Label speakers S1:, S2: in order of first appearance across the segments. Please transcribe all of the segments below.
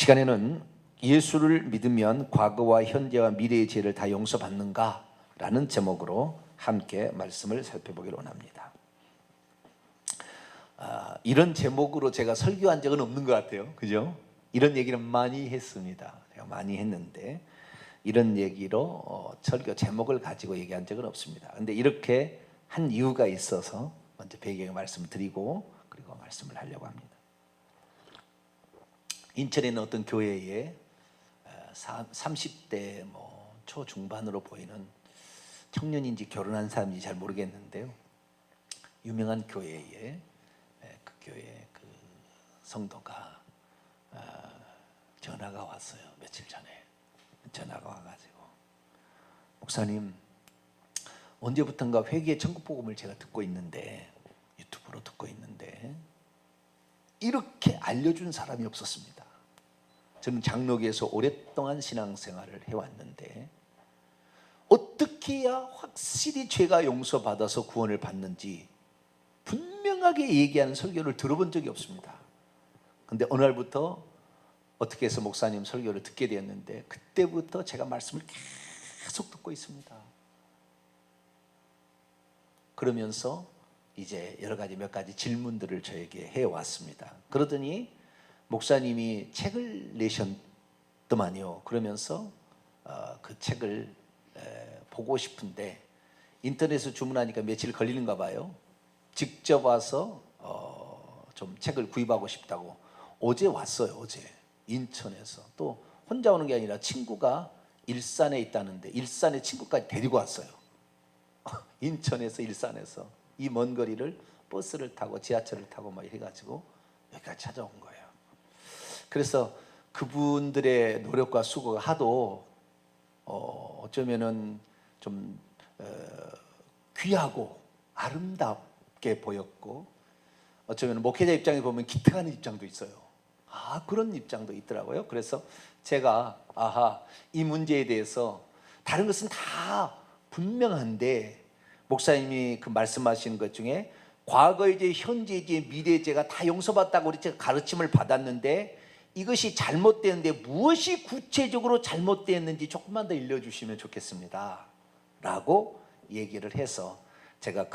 S1: 시간에는 예수를 믿으면 과거와 현재와 미래의 죄를 다 용서받는가? 라는 제목으로 함께 말씀을 살펴보기를 원합니다. 이런 제목으로 제가 설교한 적은 없는 것 같아요. 그죠? 이런 얘기는 많이 했습니다. 제가 많이 했는데 이런 얘기로 설교 제목을 가지고 얘기한 적은 없습니다. 근데 이렇게 한 이유가 있어서 먼저 배경의 말씀을 드리고 그리고 말씀을 하려고 합니다. 인천에 있는 어떤 교회에 30대 초중반으로 보이는 청년인지 결혼한 사람인지 잘 모르겠는데요, 유명한 교회에 그 교회 그 성도가 전화가 왔어요. 며칠 전에 전화가 와가지고, 목사님, 언제부턴가 회개의 천국복음을 제가 듣고 있는데, 유튜브로 듣고 있는데 이렇게 알려준 사람이 없었습니다. 저는 장로교에서 오랫동안 신앙생활을 해왔는데 어떻게 해야 확실히 죄가 용서받아서 구원을 받는지 분명하게 얘기하는 설교를 들어본 적이 없습니다. 근데 어느 날부터 어떻게 해서 목사님 설교를 듣게 되었는데, 그때부터 제가 말씀을 계속 듣고 있습니다. 그러면서 이제 여러 가지 몇 가지 질문들을 저에게 해왔습니다. 그러더니 목사님이 책을 내셨더만요. 그러면서 그 책을 보고 싶은데 인터넷에서 주문하니까 며칠 걸리는가 봐요. 직접 와서 좀 책을 구입하고 싶다고 어제 왔어요. 어제 인천에서. 또 혼자 오는 게 아니라 친구가 일산에 있다는데 일산에 친구까지 데리고 왔어요. 인천에서 일산에서 이 먼 거리를 버스를 타고 지하철을 타고 막 해가지고 여기까지 찾아온 거예요. 그래서 그분들의 노력과 수고가 하도 어쩌면은 좀 귀하고 아름답게 보였고, 어쩌면 목회자 입장에 보면 기특하는 입장도 있어요. 그런 입장도 있더라고요. 그래서 제가 이 문제에 대해서 다른 것은 다 분명한데 목사님이 그 말씀하시는 것 중에 과거의 죄, 현재의 죄, 미래의 죄가 다 용서받다고 우리 제가 가르침을 받았는데 이것이 잘못되는데 무엇이 구체적으로 잘못되었는지 조금만 더 일러주시면 좋겠습니다 라고 얘기를 해서 제가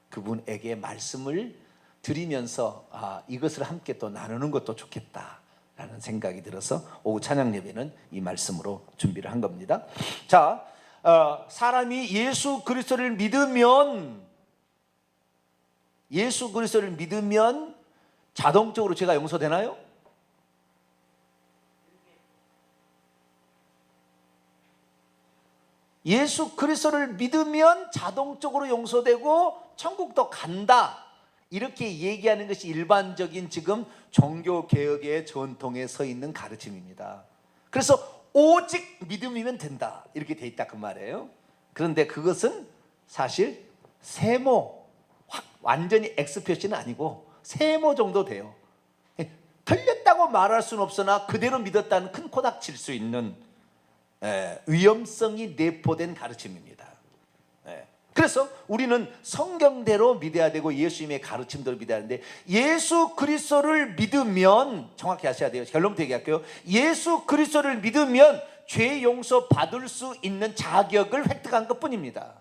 S1: 그분에게 말씀을 드리면서 이것을 함께 또 나누는 것도 좋겠다라는 생각이 들어서 오후 찬양 예배는 이 말씀으로 준비를 한 겁니다. 자, 사람이 예수 그리스도를 믿으면 자동적으로 죄가 용서되나요? 예수 그리스도를 믿으면 자동적으로 용서되고 천국도 간다, 이렇게 얘기하는 것이 일반적인 지금 종교개혁의 전통에 서 있는 가르침입니다. 그래서 오직 믿음이면 된다 이렇게 돼 있다 그 말이에요. 그런데 그것은 사실 세모, 완전히 X 표시는 아니고 세모 정도 돼요. 틀렸다고 말할 수는 없으나 그대로 믿었다는 큰 코닥 칠 수 있는 위험성이 내포된 가르침입니다. 그래서 우리는 성경대로 믿어야 되고 예수님의 가르침대로 믿어야 하는데, 예수 그리스도를 믿으면, 정확히 하셔야 돼요. 결론부터 얘기할게요. 예수 그리스도를 믿으면 죄 용서 받을 수 있는 자격을 획득한 것뿐입니다.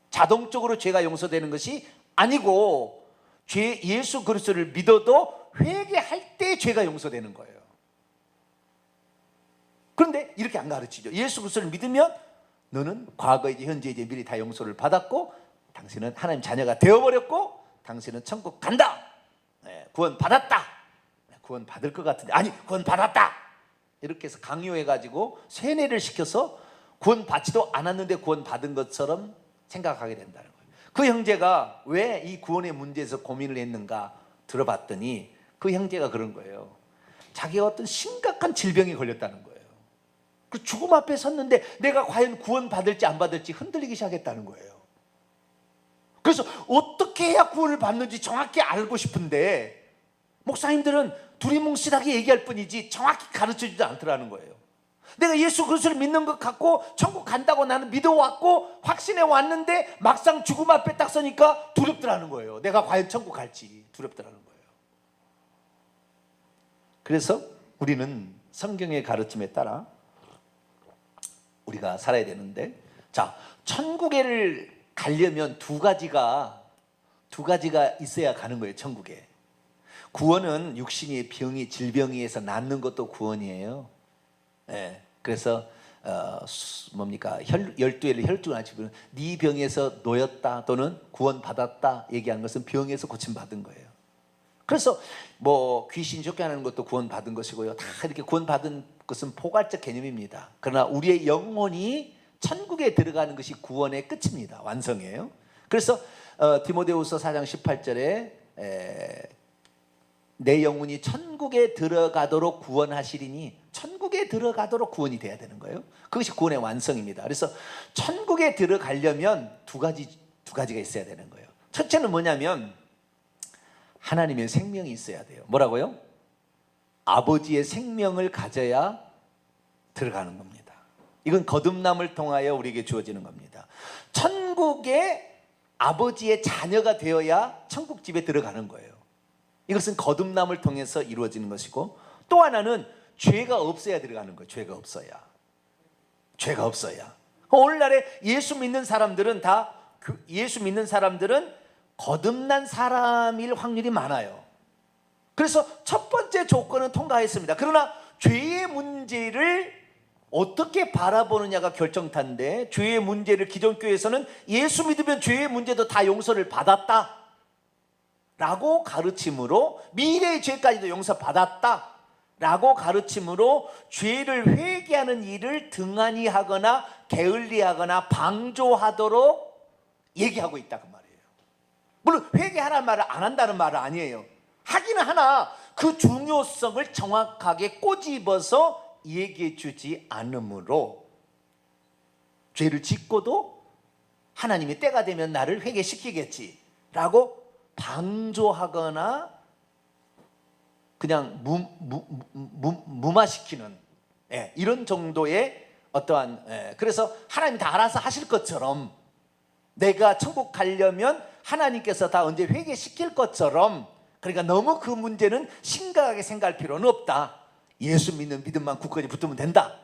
S1: 자동적으로 죄가 용서되는 것이 아니고 예수 그리스도를 믿어도 회개할 때 죄가 용서되는 거예요. 그런데 이렇게 안 가르치죠. 예수 그리스도를 믿으면 너는 과거의 죄, 현재의 죄, 미래 다 용서를 받았고 당신은 하나님 자녀가 되어버렸고 당신은 천국 간다. 구원 받았다. 구원 받을 것 같은데 아니, 구원 받았다. 이렇게 해서 강요해가지고 세뇌를 시켜서 구원 받지도 않았는데 구원 받은 것처럼 생각하게 된다는 거예요. 그 형제가 왜 이 구원의 문제에서 고민을 했는가 들어봤더니 그 형제가 그런 거예요. 자기가 어떤 심각한 질병이 걸렸다는 거예요. 그 죽음 앞에 섰는데 내가 과연 구원 받을지 안 받을지 흔들리기 시작했다는 거예요. 그래서 어떻게 해야 구원을 받는지 정확히 알고 싶은데 목사님들은 두리뭉실하게 얘기할 뿐이지 정확히 가르쳐주지 않더라는 거예요. 내가 예수 그리스도를 믿는 것 같고 천국 간다고 나는 믿어왔고 확신해 왔는데 막상 죽음 앞에 딱 서니까 두렵더라는 거예요. 내가 과연 천국 갈지 두렵더라는 거예요. 그래서 우리는 성경의 가르침에 따라 우리가 살아야 되는데, 자, 천국에를 가려면 두 가지가 있어야 가는 거예요. 천국에. 구원은 육신의 병이 질병에 의해서 낫는 것도 구원이에요. 예. 그래서 뭡니까? 12회를 혈중하시면 네 병에서 놓였다 또는 구원받았다 얘기하는 것은 병에서 고침받은 거예요. 그래서 뭐 귀신 쫓겨나는 것도 구원받은 것이고요. 다 이렇게 구원받은 것은 포괄적 개념입니다. 그러나 우리의 영혼이 천국에 들어가는 것이 구원의 끝입니다. 완성이에요. 그래서 디모데후서 4장 18절에 내 영혼이 천국에 들어가도록 구원하시리니, 천국에 들어가도록 구원이 돼야 되는 거예요. 그것이 구원의 완성입니다. 그래서 천국에 들어가려면 두 가지가 있어야 되는 거예요. 첫째는 뭐냐면 하나님의 생명이 있어야 돼요. 뭐라고요? 아버지의 생명을 가져야 들어가는 겁니다. 이건 거듭남을 통하여 우리에게 주어지는 겁니다. 천국에 아버지의 자녀가 되어야 천국집에 들어가는 거예요. 이것은 거듭남을 통해서 이루어지는 것이고, 또 하나는 죄가 없어야 들어가는 거예요. 죄가 없어야. 오늘날에 예수 믿는 사람들은 거듭난 사람일 확률이 많아요. 그래서 첫 번째 조건은 통과했습니다. 그러나 죄의 문제를 어떻게 바라보느냐가 결정타인데, 죄의 문제를 기존 교회에서는 예수 믿으면 죄의 문제도 다 용서를 받았다 라고 가르침으로, 미래의 죄까지도 용서받았다 라고 가르침으로 죄를 회개하는 일을 등한히 하거나 게을리하거나 방조하도록 얘기하고 있다 그 말이에요. 물론 회개하라는 말을 안 한다는 말은 아니에요. 하기는 하나 그 중요성을 정확하게 꼬집어서 얘기해 주지 않으므로 죄를 짓고도 하나님이 때가 되면 나를 회개시키겠지 라고 방조하거나 그냥 무마시키는 이런 정도의 어떠한, 그래서 하나님이 다 알아서 하실 것처럼, 내가 천국 가려면 하나님께서 다 언제 회개시킬 것처럼, 그러니까 너무 그 문제는 심각하게 생각할 필요는 없다, 예수 믿는 믿음만 굳건히 붙으면 된다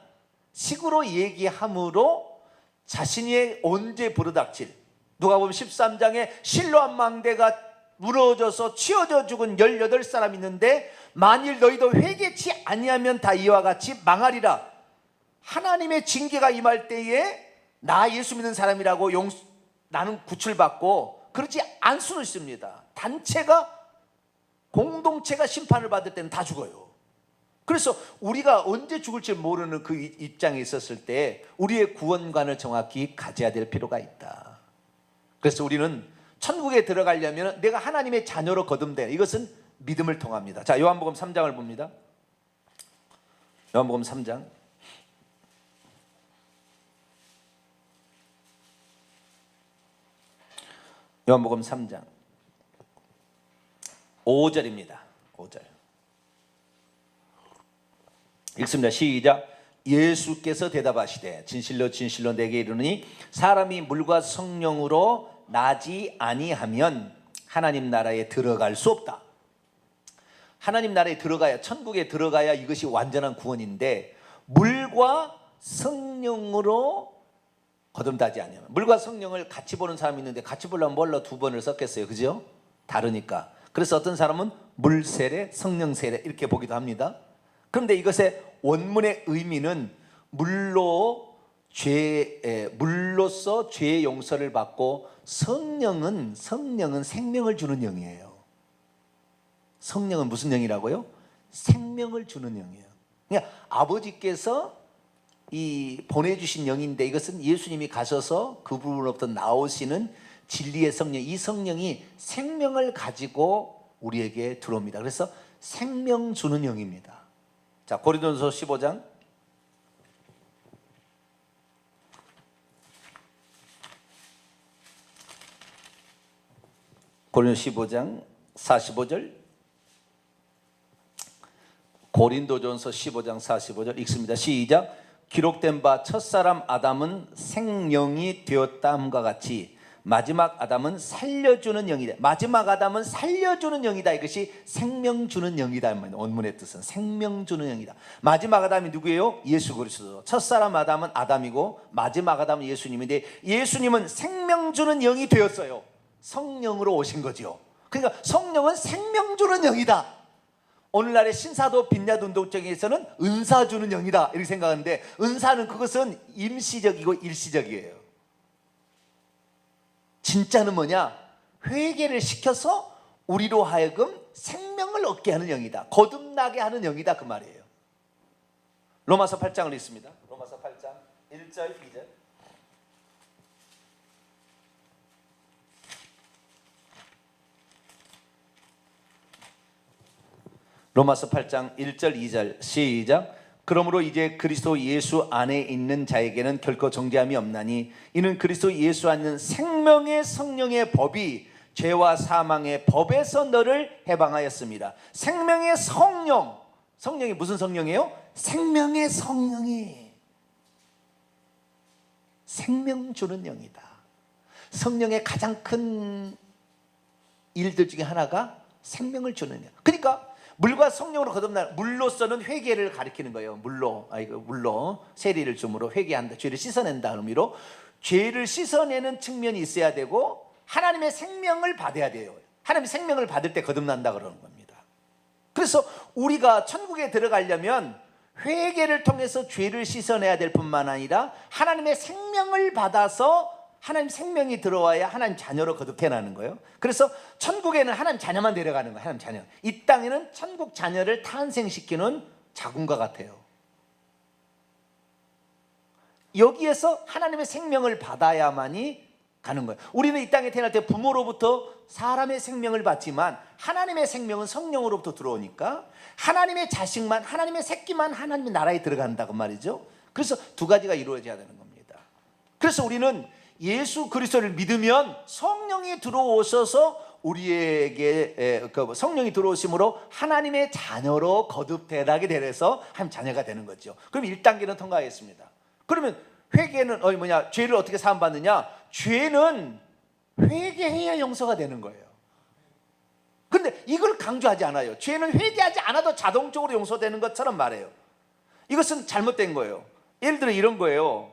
S1: 식으로 얘기함으로 자신이 언제 부르닥칠, 누가복음 13장에 실로암 망대가 무너져서 치어져 죽은 18사람 있는데 만일 너희도 회개치 아니하면 다 이와 같이 망하리라. 하나님의 징계가 임할 때에 나 예수 믿는 사람이라고 나는 구출받고 그렇지 않을 수는 있습니다. 단체가, 공동체가 심판을 받을 때는 다 죽어요. 그래서 우리가 언제 죽을지 모르는 그 입장에 있었을 때 우리의 구원관을 정확히 가져야 될 필요가 있다. 그래서 우리는 천국에 들어가려면 내가 하나님의 자녀로 거듭돼, 이것은 믿음을 통합니다. 자, 요한복음 3장을 봅니다. 요한복음 3장. 요한복음 3장 5절입니다. 5절 읽습니다. 시작. 예수께서 대답하시되 진실로 진실로 내게 이르노니 사람이 물과 성령으로 나지 아니하면 하나님 나라에 들어갈 수 없다. 하나님 나라에 들어가야, 천국에 들어가야 이것이 완전한 구원인데, 물과 성령으로 거듭나지 아니하면, 물과 성령을 같이 보는 사람이 있는데 같이 보려면 뭘로 두 번을 섞겠어요? 그죠? 다르니까. 그래서 어떤 사람은 물 세례, 성령 세례 이렇게 보기도 합니다. 그런데 이것의 원문의 의미는 물로써 죄의 용서를 받고, 성령은 생명을 주는 영이에요. 성령은 무슨 영이라고요? 생명을 주는 영이에요. 그러니까 아버지께서 보내주신 영인데, 이것은 예수님이 가셔서 그분으로부터 나오시는 진리의 성령, 이 성령이 생명을 가지고 우리에게 들어옵니다. 그래서 생명 주는 영입니다. 자, 고린도전서 15장 고린도전서 15장 45절, 고린도전서 15장 45절 읽습니다. 시작. 기록된 바 첫사람 아담은 생령이 되었다 함과 같이 마지막 아담은 살려주는 영이다. 마지막 아담은 살려주는 영이다. 이것이 생명 주는 영이다. 원문의 뜻은 생명 주는 영이다. 마지막 아담이 누구예요? 예수 그리스도. 첫사람 아담은 아담이고 마지막 아담은 예수님인데, 예수님은 생명 주는 영이 되었어요. 성령으로 오신 거죠. 그러니까 성령은 생명 주는 영이다. 오늘날의 신사도 빈야도 운동적에서는 은사 주는 영이다 이렇게 생각하는데, 은사는 그것은 임시적이고 일시적이에요. 진짜는 뭐냐? 회개를 시켜서 우리로 하여금 생명을 얻게 하는 영이다. 거듭나게 하는 영이다 그 말이에요. 로마서 8장을 읽습니다. 로마서 8장 1절 2절. 로마서 8장 1절 2절 시작. 그러므로 이제 그리스도 예수 안에 있는 자에게는 결코 정죄함이 없나니, 이는 그리스도 예수 안에 있는 생명의 성령의 법이 죄와 사망의 법에서 너를 해방하였습니다. 생명의 성령, 성령이 무슨 성령이에요? 생명의 성령이 생명 주는 영이다. 성령의 가장 큰 일들 중에 하나가 생명을 주는 영. 그러니까 물과 성령으로 거듭나, 물로서는 회개를 가리키는 거예요. 물로 세리를 줌으로 회개한다, 죄를 씻어낸다 의미로 죄를 씻어내는 측면이 있어야 되고, 하나님의 생명을 받아야 돼요. 하나님의 생명을 받을 때 거듭난다 그러는 겁니다. 그래서 우리가 천국에 들어가려면 회개를 통해서 죄를 씻어내야 될 뿐만 아니라 하나님의 생명을 받아서 하나님 생명이 들어와야 하나님 자녀로 거듭해나는 거예요. 그래서 천국에는 하나님 자녀만 데려가는 거예요. 하나님 자녀. 이 땅에는 천국 자녀를 탄생시키는 자궁과 같아요. 여기에서 하나님의 생명을 받아야만이 가는 거예요. 우리는 이 땅에 태어날 때 부모로부터 사람의 생명을 받지만, 하나님의 생명은 성령으로부터 들어오니까 하나님의 자식만, 하나님의 새끼만 하나님의 나라에 들어간다고 말이죠. 그래서 두 가지가 이루어져야 되는 겁니다. 그래서 우리는 예수 그리스도를 믿으면 성령이 들어오셔서 우리에게 성령이 들어오심으로 하나님의 자녀로 거듭되게 되어서 하나님 자녀가 되는 거죠. 그럼 1단계는 통과하겠습니다. 그러면 회개는 죄를 어떻게 사함받느냐? 죄는 회개해야 용서가 되는 거예요. 그런데 이걸 강조하지 않아요. 죄는 회개하지 않아도 자동적으로 용서되는 것처럼 말해요. 이것은 잘못된 거예요. 예를 들어 이런 거예요.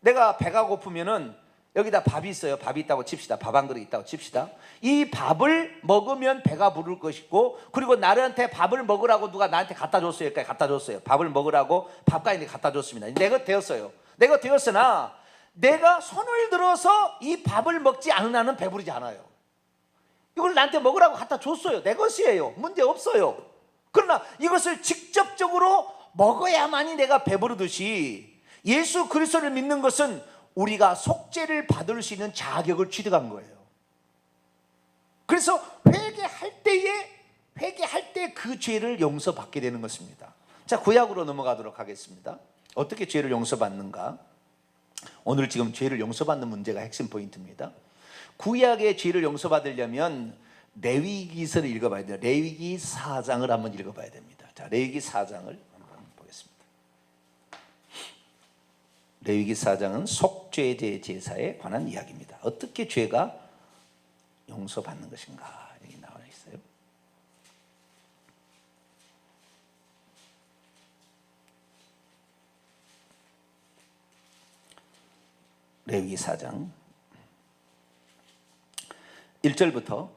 S1: 내가 배가 고프면은 여기다 밥이 있어요. 밥이 있다고 칩시다. 밥 한 그릇 있다고 칩시다. 이 밥을 먹으면 배가 부를 것이고, 그리고 나한테 밥을 먹으라고 누가 나한테 갖다 줬어요. 갖다 줬어요. 밥을 먹으라고 밥까지 갖다 줬습니다. 내가 되었어요. 내가 되었으나 내가 손을 들어서 이 밥을 먹지 않은 한은 배부르지 않아요. 이걸 나한테 먹으라고 갖다 줬어요. 내 것이에요. 문제 없어요. 그러나 이것을 직접적으로 먹어야만이 내가 배부르듯이, 예수 그리스도를 믿는 것은 우리가 속죄를 받을 수 있는 자격을 취득한 거예요. 그래서 회개할 때 그 죄를 용서받게 되는 것입니다. 자, 구약으로 넘어가도록 하겠습니다. 어떻게 죄를 용서받는가? 오늘 지금 죄를 용서받는 문제가 핵심 포인트입니다. 구약의 죄를 용서받으려면 레위기서를 읽어봐야 돼요. 레위기 4장을 한번 읽어봐야 됩니다. 자, 레위기 4장을 한번 보겠습니다. 레위기 4장은 속죄제 제사에 관한 이야기입니다. 어떻게 죄가 용서받는 것인가 여기 나와 있어요. 레위기 4장 1절부터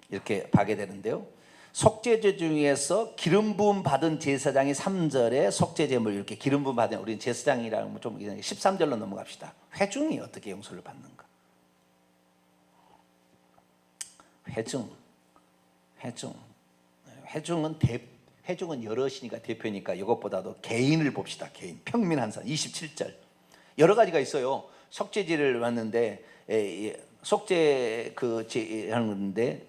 S1: 이렇게 가게 되는데요. 속죄제 중에서 기름 부음 받은 제사장이 3절에 속죄제물 이렇게 기름 부음 받은, 우리는 제사장이라는 좀 13절로 넘어갑시다. 회중이 어떻게 용서를 받는가? 회중은 여럿이니까 대표니까 이것보다도 개인을 봅시다. 개인, 평민 한 사람. 27절 여러 가지가 있어요. 속죄제를 왔는데 속죄 하는데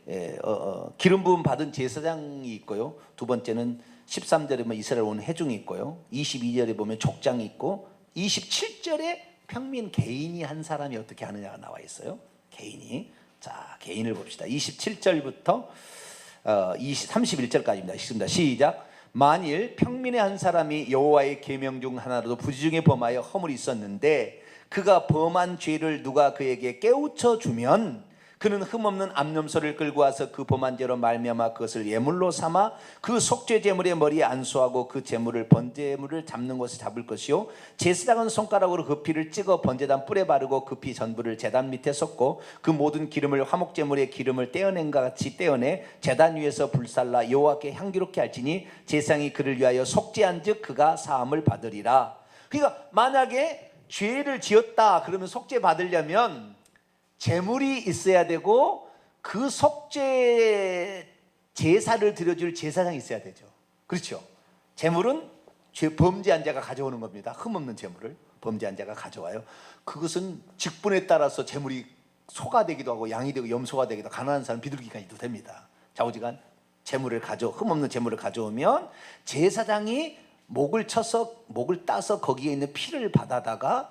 S1: 기름 부음 받은 제사장이 있고요. 두 번째는 13절에 보면 이스라엘 온 회중이 있고요. 22절에 보면 족장이 있고, 27절에 평민 개인이 한 사람이 어떻게 하느냐가 나와 있어요. 개인이. 자, 개인을 봅시다. 27절부터 31절까지입니다. 읽습니다. 시작. 만일 평민의 한 사람이 여호와의 계명 중 하나라도 부지중에 범하여 허물이 있었는데 그가 범한 죄를 누가 그에게 깨우쳐 주면 그는 흠없는 암염소를 끌고 와서 그 범한 죄로 말미암아 그것을 예물로 삼아 그 속죄 제물의 머리에 안수하고 그 제물을 번제물을 잡는 곳에 잡을 것이요 제사장은 손가락으로 그 피를 찍어 번제단 뿔에 바르고 그 피 전부를 제단 밑에 쏟고 그 모든 기름을 화목 제물의 기름을 떼어낸 것 같이 떼어내 제단 위에서 불살라 여호와께 향기롭게 할지니 제사장이 그를 위하여 속죄한즉 그가 사함을 받으리라. 그러니까 만약에 죄를 지었다 그러면 속죄 받으려면 제물이 있어야 되고 그 속죄 제사를 드려줄 제사장이 있어야 되죠. 그렇죠? 제물은 범죄한 자가 가져오는 겁니다. 흠없는 제물을 범죄한 자가 가져와요. 그것은 직분에 따라서 제물이 소가 되기도 하고 양이 되고 염소가 되기도 하고 가난한 사람 비둘기까지도 됩니다. 좌우지간 흠없는 제물을 가져오면 제사장이 목을 따서 거기에 있는 피를 받아다가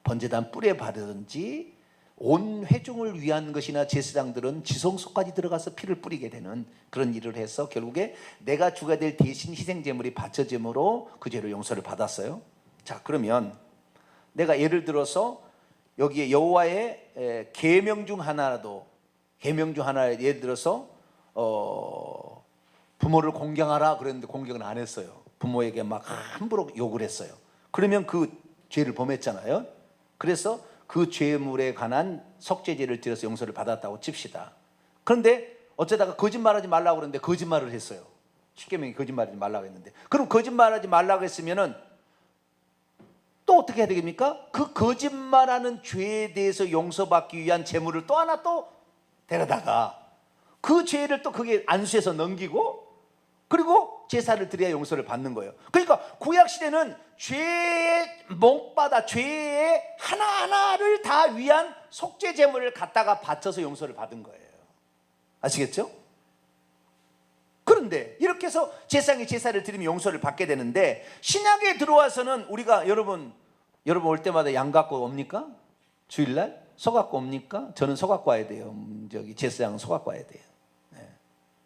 S1: 번제단 뿔에 바르든지 온 회중을 위한 것이나 제사장들은 지성소까지 들어가서 피를 뿌리게 되는 그런 일을 해서 결국에 내가 주가 될 대신 희생제물이 바쳐짐으로 그 죄로 용서를 받았어요. 자, 그러면 내가 예를 들어서 여기에 여호와의 계명 중 하나 예를 들어서 부모를 공경하라 그랬는데 공경을 안 했어요. 부모에게 막 함부로 욕을 했어요. 그러면 그 죄를 범했잖아요. 그래서 그 죄물에 관한 속죄제를 드려서 용서를 받았다고 칩시다. 그런데 어쩌다가 거짓말하지 말라고 그러는데 거짓말을 했어요. 십계명이 거짓말하지 말라고 했는데, 그럼 거짓말하지 말라고 했으면은 또 어떻게 해야 되겠습니까? 그 거짓말하는 죄에 대해서 용서받기 위한 제물을 또 하나 또 데려다가 그 죄를 또 그게 안수해서 넘기고 그리고 제사를 드려야 용서를 받는 거예요. 그러니까 구약시대는 죄의 목받아 죄의 하나하나를 다 위한 속죄 제물을 갖다가 바쳐서 용서를 받은 거예요. 아시겠죠? 그런데 이렇게 해서 제사장이 제사를 드리면 용서를 받게 되는데, 신약에 들어와서는 우리가 여러분 올 때마다 양 갖고 옵니까? 주일날 소 갖고 옵니까? 저는 소 갖고 와야 돼요. 제사장은 소 갖고 와야 돼요.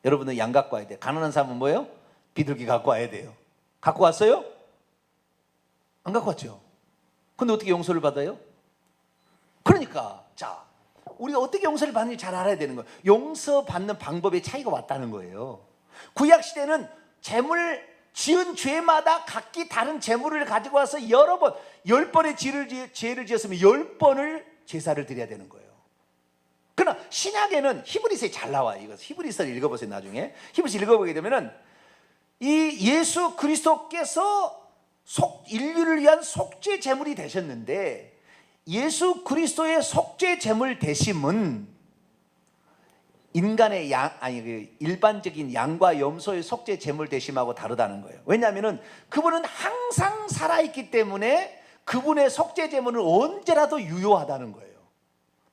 S1: 여러분은 양 갖고 와야 돼요. 가난한 사람은 뭐예요? 비둘기 갖고 와야 돼요. 갖고 왔어요? 안 갖고 왔죠? 근데 어떻게 용서를 받아요? 그러니까 자, 우리가 어떻게 용서를 받는지 잘 알아야 되는 거예요. 용서받는 방법의 차이가 왔다는 거예요. 구약시대는 제물 지은 죄마다 각기 다른 제물을 가지고 와서 여러 번 10번의 죄를 지었으면 10번을 제사를 드려야 되는 거예요. 그러나 신약에는 히브리서에 잘 나와요. 이거 히브리서를 읽어보세요. 나중에 히브리서 읽어보게 되면은 이 예수 그리스도께서 인류를 위한 속죄 제물이 되셨는데, 예수 그리스도의 속죄 제물 되심은 인간의 일반적인 양과 염소의 속죄 제물 되심하고 다르다는 거예요. 왜냐하면은 그분은 항상 살아있기 때문에 그분의 속죄 제물은 언제라도 유효하다는 거예요.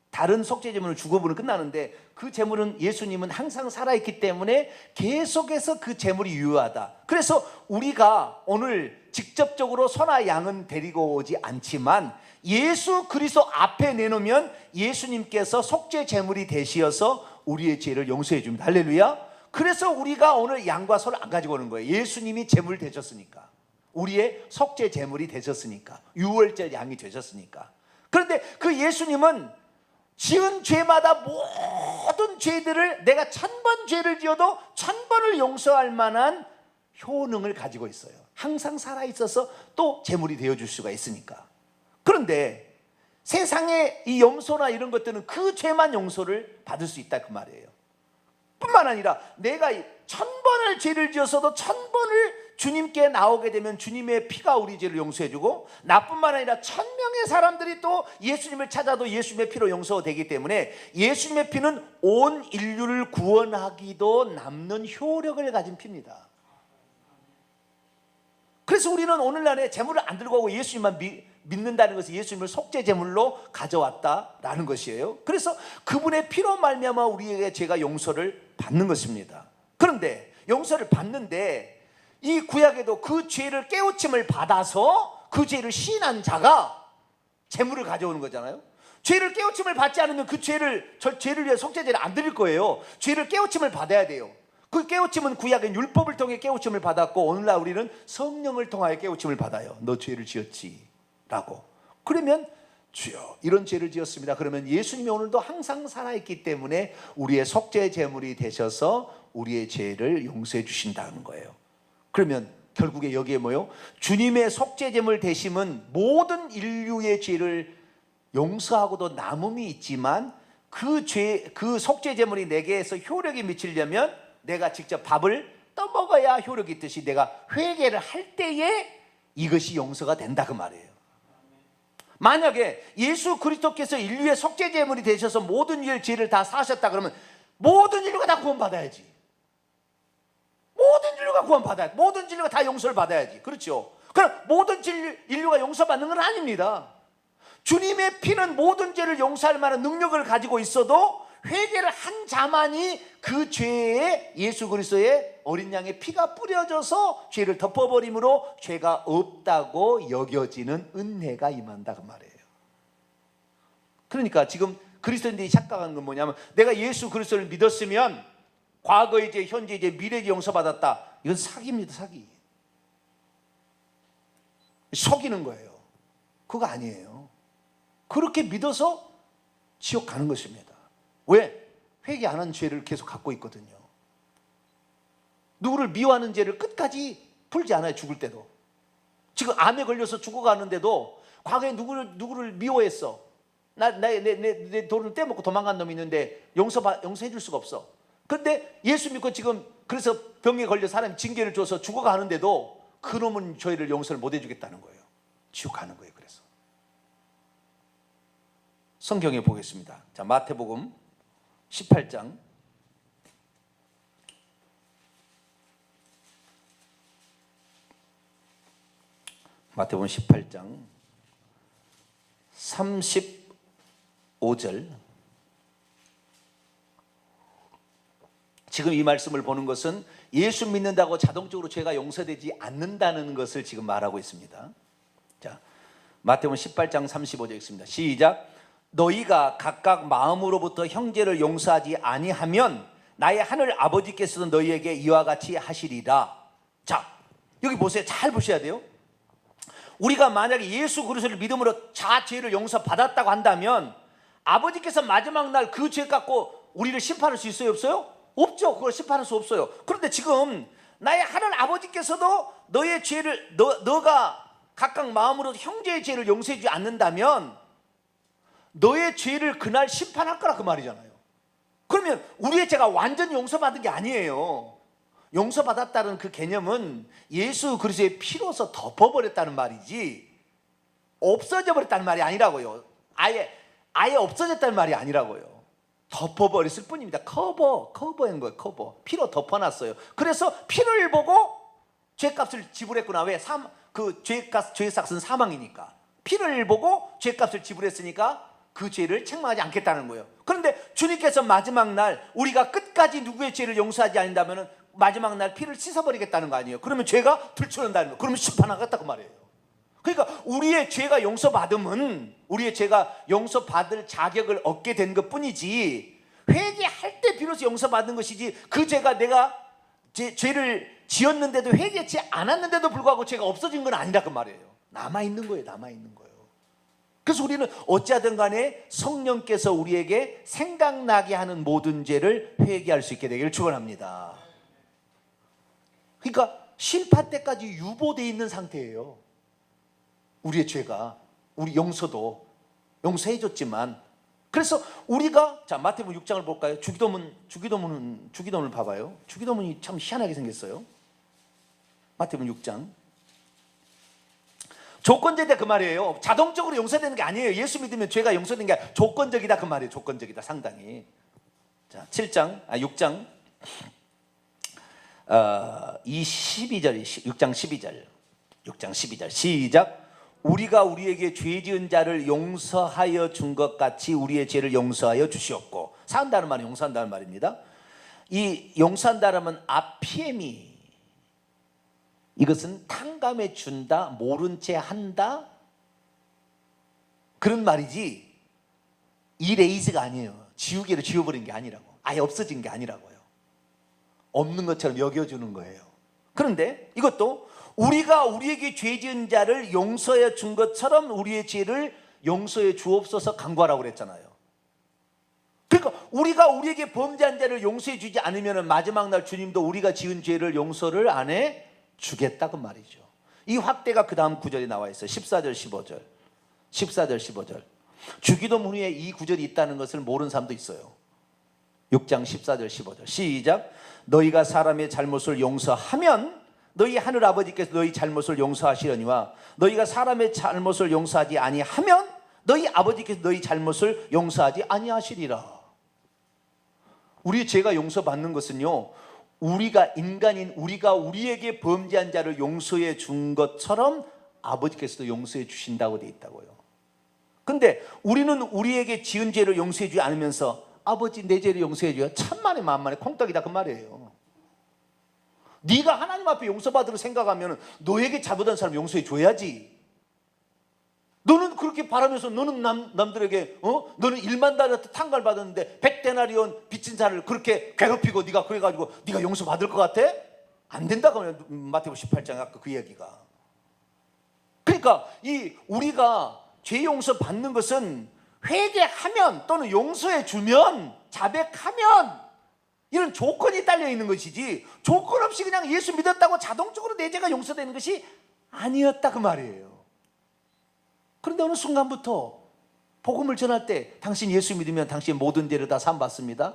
S1: 다른 속죄 제물은 죽어보면 끝나는데 그 제물은 예수님은 항상 살아있기 때문에 계속해서 그 제물이 유효하다. 그래서 우리가 오늘 직접적으로 소나 양은 데리고 오지 않지만 예수 그리스도 앞에 내놓으면 예수님께서 속죄 제물이 되시어서 우리의 죄를 용서해 줍니다. 할렐루야. 그래서 우리가 오늘 양과 소를 안 가지고 오는 거예요. 예수님이 제물 되셨으니까, 우리의 속죄 제물이 되셨으니까, 유월절 양이 되셨으니까. 그런데 그 예수님은 지은 죄마다 모든 죄들을, 내가 1000번 죄를 지어도 1000번을 용서할 만한 효능을 가지고 있어요. 항상 살아있어서 또 제물이 되어줄 수가 있으니까. 그런데 세상에 이 염소나 이런 것들은 그 죄만 용서를 받을 수 있다 그 말이에요. 뿐만 아니라 내가 1000번을 죄를 지었어도 1000번을 주님께 나오게 되면 주님의 피가 우리 죄를 용서해주고, 나뿐만 아니라 1000명의 사람들이 또 예수님을 찾아도 예수님의 피로 용서되기 때문에 예수님의 피는 온 인류를 구원하기도 남는 효력을 가진 피입니다. 그래서 우리는 오늘날에 제물을 안 들고 오고 예수님만 믿는다는 것은 예수님을 속죄 제물로 가져왔다라는 것이에요. 그래서 그분의 피로 말미암아 우리에게 죄가 용서를 받는 것입니다. 그런데 용서를 받는데 이 구약에도 그 죄를 깨우침을 받아서 그 죄를 시인한 자가 제물을 가져오는 거잖아요. 죄를 깨우침을 받지 않으면 그 죄를 위해 속죄제를 안 드릴 거예요. 죄를 깨우침을 받아야 돼요. 그 깨우침은 구약은 율법을 통해 깨우침을 받았고, 오늘날 우리는 성령을 통하여 깨우침을 받아요. 너 죄를 지었지 라고. 그러면 주여 이런 죄를 지었습니다. 그러면 예수님이 오늘도 항상 살아있기 때문에 우리의 속죄 제물이 되셔서 우리의 죄를 용서해 주신다는 거예요. 그러면 결국에 여기에 뭐요? 주님의 속죄 제물 되심은 모든 인류의 죄를 용서하고도 남음이 있지만 그 속죄 제물이 내게에서 효력이 미치려면 내가 직접 밥을 떠먹어야 효력이 있듯이 내가 회개를 할 때에 이것이 용서가 된다 그 말이에요. 만약에 예수 그리스도께서 인류의 속죄 제물이 되셔서 모든 인류의 죄를 다 사하셨다 그러면 모든 인류가 다 구원받아야지. 모든 인류가 구원받아야 돼. 모든 인류가 다 용서를 받아야지. 그렇죠? 그럼 모든 인류가 용서받는 건 아닙니다. 주님의 피는 모든 죄를 용서할 만한 능력을 가지고 있어도 회개를 한 자만이 그 죄에 예수 그리스도의 어린 양의 피가 뿌려져서 죄를 덮어버림으로 죄가 없다고 여겨지는 은혜가 임한다 그 말이에요. 그러니까 지금 그리스도인들이 착각하는 건 뭐냐면 내가 예수 그리스도를 믿었으면 과거의 죄, 현재의 죄, 미래의 죄 용서받았다. 이건 사기입니다. 사기. 속이는 거예요. 그거 아니에요. 그렇게 믿어서 지옥 가는 것입니다. 왜? 회개 안 한 죄를 계속 갖고 있거든요. 누구를 미워하는 죄를 끝까지 풀지 않아요. 죽을 때도. 지금 암에 걸려서 죽어가는데도 과거에 누구를 미워했어. 내 돈을 떼먹고 도망간 놈이 있는데 용서해 줄 수가 없어. 그런데 예수 믿고 지금 그래서 병에 걸려 사람이 징계를 줘서 죽어가는데도 그 놈은 죄를 용서를 못 해주겠다는 거예요. 지옥 가는 거예요. 그래서 성경에 보겠습니다. 자, 마태복음 18장 마태복음 18장 35절. 지금 이 말씀을 보는 것은 예수 믿는다고 자동적으로 죄가 용서되지 않는다는 것을 지금 말하고 있습니다. 자, 마태복음 18장 35절 읽습니다. 시작. 너희가 각각 마음으로부터 형제를 용서하지 아니하면 나의 하늘 아버지께서도 너희에게 이와 같이 하시리라. 자, 여기 보세요. 잘 보셔야 돼요. 우리가 만약에 예수 그리스도를 믿음으로 죄를 용서받았다고 한다면 아버지께서 마지막 날 그 죄 갖고 우리를 심판할 수 있어요? 없어요? 없죠. 그걸 심판할 수 없어요. 그런데 지금 나의 하늘 아버지께서도 너의 죄를 너가 각각 마음으로 형제의 죄를 용서해 주지 않는다면 너의 죄를 그날 심판할 거라 그 말이잖아요. 그러면 우리의 죄가 완전히 용서받은 게 아니에요. 용서받았다는 그 개념은 예수 그리스도의 피로서 덮어버렸다는 말이지 없어져 버렸다는 말이 아니라고요. 아예 없어졌다는 말이 아니라고요. 덮어버렸을 뿐입니다. 커버한 거예요. 커버. 피로 덮어놨어요. 그래서 피를 보고 죄값을 지불했구나. 왜? 죄의 값은 사망이니까. 피를 보고 죄값을 지불했으니까 그 죄를 책망하지 않겠다는 거예요. 그런데 주님께서 마지막 날 우리가 끝까지 누구의 죄를 용서하지 않는다면 마지막 날 피를 씻어버리겠다는 거 아니에요. 그러면 죄가 들추는다는 거예요. 그러면 심판하겠다 그 말이에요. 그러니까 우리의 죄가 용서받으면 우리의 죄가 용서받을 자격을 얻게 된 것뿐이지 회개할 때 비로소 용서받는 것이지 그 죄가 내가 죄를 지었는데도 회개치 않았는데도 불구하고 죄가 없어진 건 아니라 그 말이에요. 남아있는 거예요. 남아있는 거예요. 그래서 우리는 어찌하든 간에 성령께서 우리에게 생각나게 하는 모든 죄를 회개할 수 있게 되기를 축원합니다. 그러니까 심판 때까지 유보되어 있는 상태예요. 우리의 죄가 우리 용서도 용서해줬지만 그래서 우리가 자 마태복음 6장을 볼까요? 주기도문을 봐봐요. 주기도문이 참 희한하게 생겼어요. 마태복음 6장 조건제다 그 말이에요. 자동적으로 용서되는 게 아니에요. 예수 믿으면 죄가 용서되는 게 아니라 조건적이다 그 말이에요. 조건적이다 상당히. 자 6장 12절 6장 12절 시작. 우리가 우리에게 죄 지은 자를 용서하여 준 것 같이 우리의 죄를 용서하여 주시옵고. 사한다는 말은 용서한다는 말입니다. 이 용서한다는 말은 아피에미, 이것은 탕감해 준다, 모른 채 한다 그런 말이지 이레이즈가 아니에요. 지우개로 지워버린 게 아니라고. 아예 없어진 게 아니라고요. 없는 것처럼 여겨주는 거예요. 그런데 이것도 우리가 우리에게 죄 지은 자를 용서해 준 것처럼 우리의 죄를 용서해 주옵소서 간구하라고 그랬잖아요. 그러니까 우리가 우리에게 범죄한 자를 용서해 주지 않으면 마지막 날 주님도 우리가 지은 죄를 용서를 안 해 주겠다고 말이죠. 이 확대가 그 다음 구절에 나와 있어요. 14절 15절 14절 15절 주기도문 후에 이 구절이 있다는 것을 모르는 사람도 있어요. 6장 14절 15절 시작. 너희가 사람의 잘못을 용서하면 너희 하늘 아버지께서 너희 잘못을 용서하시려니와 너희가 사람의 잘못을 용서하지 아니하면 너희 아버지께서 너희 잘못을 용서하지 아니하시리라. 우리 죄가 용서받는 것은요, 우리가 인간인 우리가 우리에게 범죄한 자를 용서해 준 것처럼 아버지께서도 용서해 주신다고 되어 있다고요. 근데 우리는 우리에게 지은 죄를 용서해 주지 않으면서 아버지 내 죄를 용서해 줘요. 천만에 만만에 콩떡이다 그 말이에요. 네가 하나님 앞에 용서받으려 생각하면 너에게 잘못한 사람 용서해 줘야지. 너는 그렇게 바라면서 너는 남들에게 너는 1만 달러트 탕감을 받았는데 100데나리온 빚진 자를 그렇게 괴롭히고 네가 그래가지고 네가 용서받을 것 같아? 안 된다고 하면 마태복음 18장 아까 그 얘기가. 그러니까 이 우리가 죄 용서 받는 것은 회개하면 또는 용서해 주면 자백하면 이런 조건이 딸려 있는 것이지 조건 없이 그냥 예수 믿었다고 자동적으로 내 죄가 용서되는 것이 아니었다 그 말이에요. 그런데 어느 순간부터 복음을 전할 때 당신 예수 믿으면 당신의 모든 죄를 다 사함받습니다.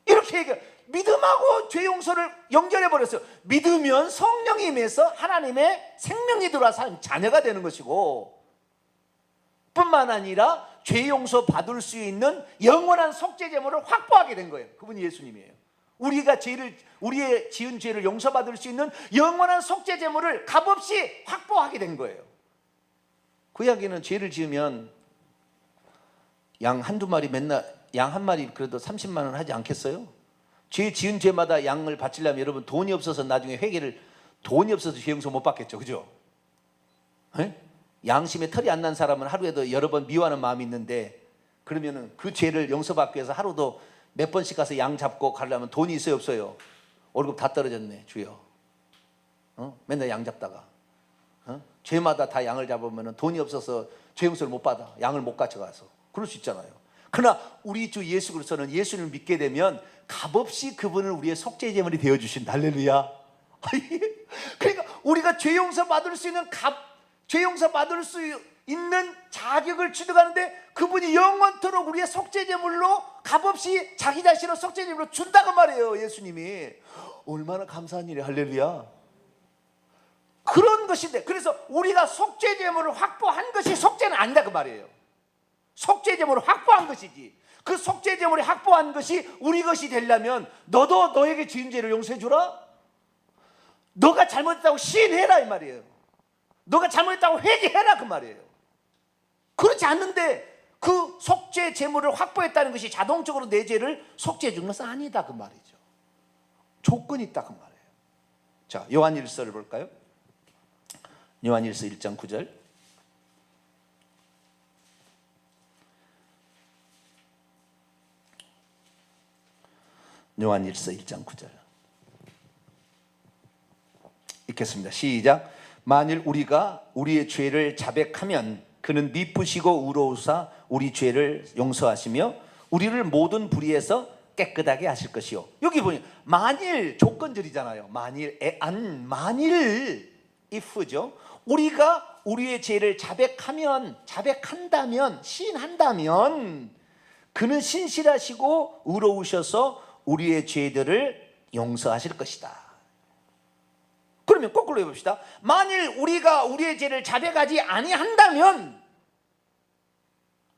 S1: 이렇게 얘기해요. 믿음하고 죄 용서를 연결해 버렸어요. 믿으면 성령이 임해서 하나님의 생명이 들어와서 자녀가 되는 것이고 뿐만 아니라 죄 용서 받을 수 있는 영원한 속죄 제물을 확보하게 된 거예요. 그분이 예수님이에요. 우리의 지은 죄를 용서받을 수 있는 영원한 속죄 제물을 값없이 확보하게 된 거예요. 구약에는 죄를 지으면 양 한두 마리 맨날 양 한 마리 그래도 30만 원 하지 않겠어요? 죄 지은 죄마다 양을 바치려면 여러분 돈이 없어서 나중에 회개를 돈이 없어서 죄 용서 못 받겠죠. 그죠? 에? 양심에 털이 안 난 사람은 하루에도 여러 번 미워하는 마음이 있는데 그러면은 그 죄를 용서받기 위해서 하루도 몇 번씩 가서 양 잡고 가려면 돈이 있어요 없어요? 월급 다 떨어졌네 주여. 맨날 양 잡다가 죄마다 다 양을 잡으면 돈이 없어서 죄 용서를 못 받아. 양을 못 가져가서. 그럴 수 있잖아요. 그러나 우리 주 예수 그리스도는 예수님을 믿게 되면 값없이 그분은 우리의 속죄 제물이 되어주신다. 할렐루야. 그러니까 우리가 죄 용서 받을 수 있는 죄 용서 받을 수 있는 자격을 취득하는데 그분이 영원토록 우리의 속죄 제물로 값없이 자기 자신을 속죄 제물로 준다고 말이에요. 예수님이. 얼마나 감사한 일이에요. 할렐루야. 그런 것인데 그래서 우리가 속죄 제물을 확보한 것이 속죄는 아니다 그 말이에요. 속죄 제물을 확보한 것이지. 그 속죄 제물을 확보한 것이 우리 것이 되려면 너도 너에게 지은 죄를 용서해 주라. 너가 잘못했다고 시인해라 이 말이에요. 너가 잘못했다고 회개해라 그 말이에요. 그렇지 않는데 그 속죄 제물을 확보했다는 것이 자동적으로 내 죄를 속죄해 주는 것은 아니다 그 말이죠. 조건이 있다 그 말이에요. 자, 요한일서를 볼까요? 요한일서 1장 9절. 요한일서 1장 9절. 읽겠습니다. 시작. 만일 우리가 우리의 죄를 자백하면 그는 미쁘시고 의로우사 우리 죄를 용서하시며 우리를 모든 불의에서 깨끗하게 하실 것이요. 여기 보니 만일 조건절이잖아요. 만일 if죠. 우리가 우리의 죄를 자백한다면 시인한다면 그는 신실하시고 의로우셔서 우리의 죄들을 용서하실 것이다. 그러면 거꾸로 해봅시다. 만일 우리가 우리의 죄를 자백하지 아니한다면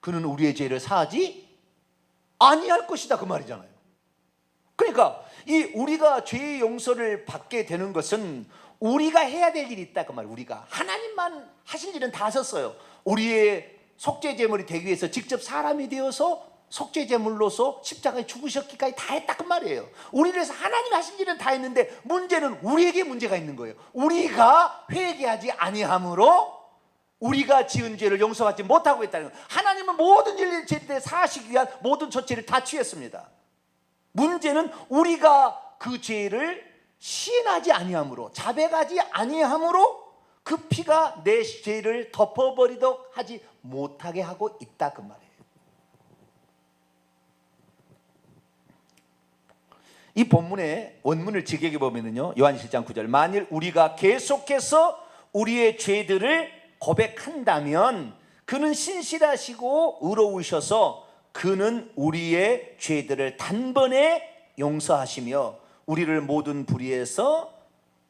S1: 그는 우리의 죄를 사하지 아니할 것이다 그 말이잖아요. 그러니까 이 우리가 죄의 용서를 받게 되는 것은 우리가 해야 될 일이 있다 그 말이에요. 우리가 하나님만 하실 일은 다 하셨어요. 우리의 속죄 제물이 되기 위해서 직접 사람이 되어서 속죄 제물로서 십자가에 죽으셨기까지 다 했다 그 말이에요. 우리를 위해서 하나님 하신 일은 다 했는데 문제는 우리에게 문제가 있는 거예요. 우리가 회개하지 아니함으로 우리가 지은 죄를 용서받지 못하고 있다는 거예요. 하나님은 모든 일을 제때 사하시기 위한 모든 조치를 다 취했습니다. 문제는 우리가 그 죄를 시인하지 아니함으로, 자백하지 아니함으로 그 피가 내 죄를 덮어버리도록 하지 못하게 하고 있다 그 말이에요. 이 본문의 원문을 직역해 보면요, 요한 7장 9절, 만일 우리가 계속해서 우리의 죄들을 고백한다면 그는 신실하시고 의로우셔서 그는 우리의 죄들을 단번에 용서하시며 우리를 모든 불의에서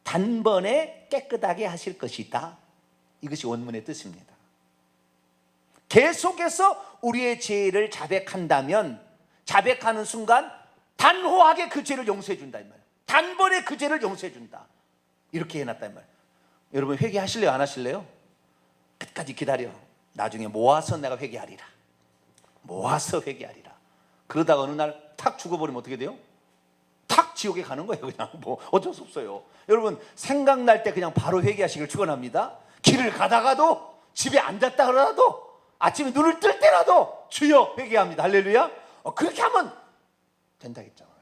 S1: 단번에 깨끗하게 하실 것이다. 이것이 원문의 뜻입니다. 계속해서 우리의 죄를 자백한다면, 자백하는 순간 단호하게 그 죄를 용서해 준다 이 말이에요. 단번에 그 죄를 용서해 준다. 이렇게 해놨다 이 말이에요. 여러분 회개하실래요, 안 하실래요? 끝까지 기다려. 나중에 모아서 내가 회개하리라. 모아서 회개하리라. 그러다가 어느 날 탁 죽어버리면 어떻게 돼요? 탁 지옥에 가는 거예요. 그냥 뭐 어쩔 수 없어요. 여러분 생각날 때 그냥 바로 회개하시길 축원합니다. 길을 가다가도, 집에 앉았다 그러라도, 아침에 눈을 뜰 때라도 주여 회개합니다. 할렐루야. 그렇게 하면 된다겠잖아요.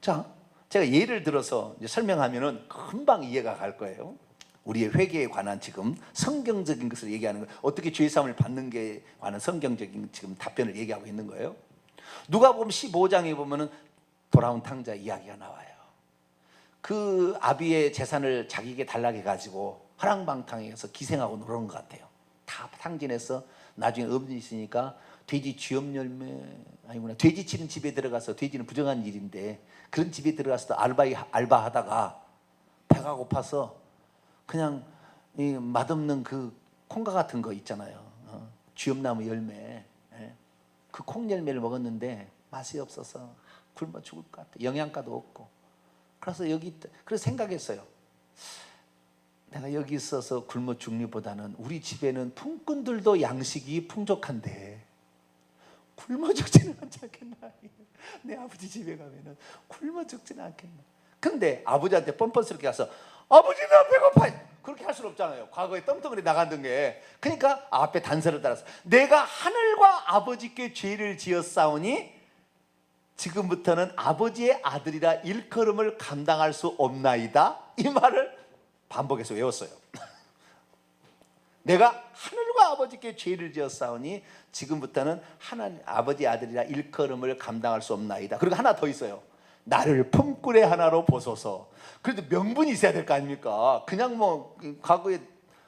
S1: 자, 제가 예를 들어서 이제 설명하면은 금방 이해가 갈 거예요. 우리의 회개에 관한 지금 성경적인 것을 얘기하는 거예요. 어떻게 죄사함을 받는 게 관한 성경적인 지금 답변을 얘기하고 있는 거예요. 누가복음 15장에 보면은 돌아온 탕자 이야기가 나와요. 그 아비의 재산을 자기에게 달라고 해가지고 화랑방탕에서 기생하고 노는 것 같아요. 다 탕진해서 나중에 어머니 있으니까 돼지 쥐염 열매, 아니구나, 돼지 치는 집에 들어가서, 돼지는 부정한 일인데 그런 집에 들어가서 알바하다가 배가 고파서 그냥 이 맛없는 그 콩과 같은 거 있잖아요. 쥐염나무 열매, 그 콩 열매를 먹었는데 맛이 없어서 굶어 죽을 것 같아. 영양가도 없고. 그래서 그래서 생각했어요. 내가 여기 있어서 굶어 죽기보다는 우리 집에는 품꾼들도 양식이 풍족한데 굶어 죽지는 않지 않겠나. 내 아버지 집에 가면은 굶어 죽지는 않겠나. 근데 아버지한테 뻔뻔스럽게 가서 아버지 나 배고파, 그렇게 할 수는 없잖아요. 과거에 떵떵거리 나갔던 게. 그러니까 앞에 단서를 따라서 내가 하늘과 아버지께 죄를 지었사오니 지금부터는 아버지의 아들이라 일컬음을 감당할 수 없나이다. 이 말을 반복해서 외웠어요. 내가 하늘과 아버지께 죄를 지었사오니 지금부터는 하나님 아버지 아들이라 일컬음을 감당할 수 없나이다. 그리고 하나 더 있어요. 나를 품꾼의 하나로 보소서. 그래도 명분이 있어야 될 거 아닙니까? 그냥 뭐 과거에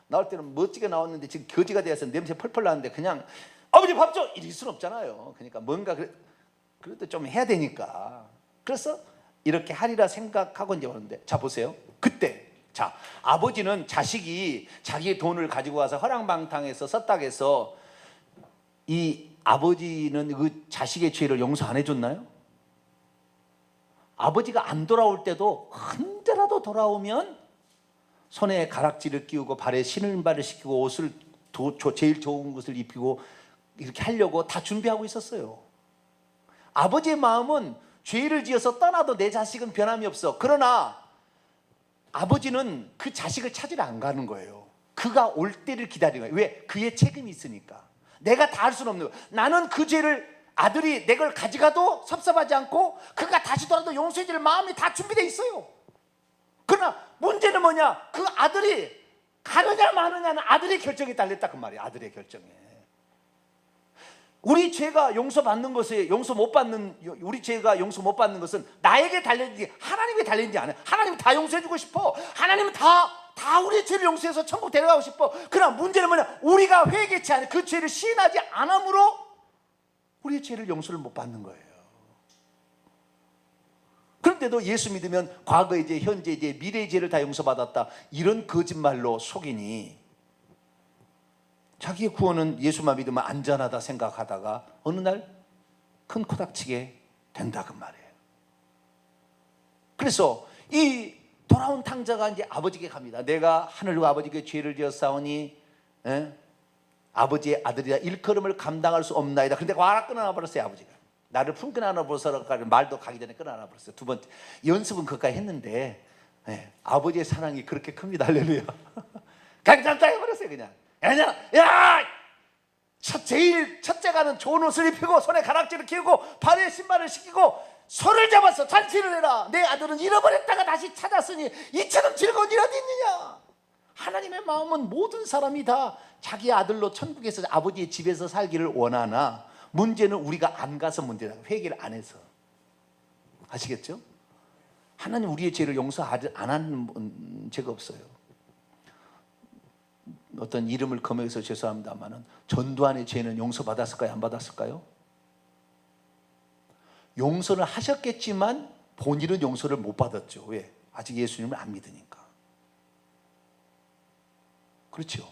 S1: 나올 때는 멋지게 나왔는데 지금 거지가 되어서 냄새 펄펄 나는데 그냥 아버지 밥 줘! 이럴 수는 없잖아요. 그러니까 뭔가 그래도 좀 해야 되니까. 그래서 이렇게 하리라 생각하고 이제 오는데, 자 보세요. 그때 자, 아버지는 자식이 자기의 돈을 가지고 와서 허랑방탕에서 썼다고 해서 이 아버지는 그 자식의 죄를 용서 안 해줬나요? 아버지가 안 돌아올 때도 언제라도 돌아오면 손에 가락지를 끼우고 발에 신을발을 시키고 옷을 제일 좋은 것을 입히고 이렇게 하려고 다 준비하고 있었어요. 아버지의 마음은 죄를 지어서 떠나도 내 자식은 변함이 없어. 그러나 아버지는 그 자식을 찾으러 안 가는 거예요. 그가 올 때를 기다리는 거예요. 왜? 그의 책임이 있으니까. 내가 다 할 수는 없는 거예요. 나는 그 죄를, 아들이 내 걸 가져가도 섭섭하지 않고 그가 다시 돌아도 용서해 줄 마음이 다 준비되어 있어요. 그러나 문제는 뭐냐? 그 아들이 가느냐 마느냐는 아들의 결정에 달렸다 그 말이에요. 아들의 결정에. 우리 죄가 용서받는 것에 우리 죄가 용서 못 받는 것은 나에게 달렸는지 하나님께 달렸는지 아니에요. 하나님은 다 용서해 주고 싶어. 하나님은 다 우리의 죄를 용서해서 천국 데려가고 싶어. 그러나 문제는 뭐냐? 우리가 회개치 않은 그 죄를 시인하지 않으므로 우리의 죄를 용서를 못 받는 거예요. 그런데도 예수 믿으면 과거의 죄, 현재의 죄, 미래의 죄를 다 용서받았다, 이런 거짓말로 속이니 자기의 구원은 예수만 믿으면 안전하다 생각하다가 어느 날 큰 코닥치게 된다 그 말이에요. 그래서 이 돌아온 탕자가 이제 아버지께 갑니다. 내가 하늘과 아버지께 죄를 지었사오니 아버지의 아들이라 일컬음을 감당할 수 없나이다. 그런데 와라 끊어놔 버렸어요. 아버지가 나를 품고 안아 보서라 말도 가기 전에 끊어놔 버렸어요. 두 번째 연습은 그까지 했는데 아버지의 사랑이 그렇게 큽니다. 할렐루야. 강장장 해버렸어요. 그냥 야! 첫째가는 좋은 옷을 입히고 손에 가락지를 끼우고 발에 신발을 신기고 손을 잡아서 잔치를 해라. 내 아들은 잃어버렸다가 다시 찾았으니 이처럼 즐거운 일 어디 있느냐. 하나님의 마음은 모든 사람이 다 자기 아들로 천국에서 아버지의 집에서 살기를 원하나, 문제는 우리가 안 가서 문제다. 회개를 안 해서. 아시겠죠? 하나님 우리의 죄를 용서 안 하는 죄가 없어요. 어떤 이름을 거명해서 죄송합니다만은 전두환의 죄는 용서받았을까요? 안 받았을까요? 용서는 하셨겠지만 본인은 용서를 못 받았죠. 왜? 아직 예수님을 안 믿으니까. 그렇죠.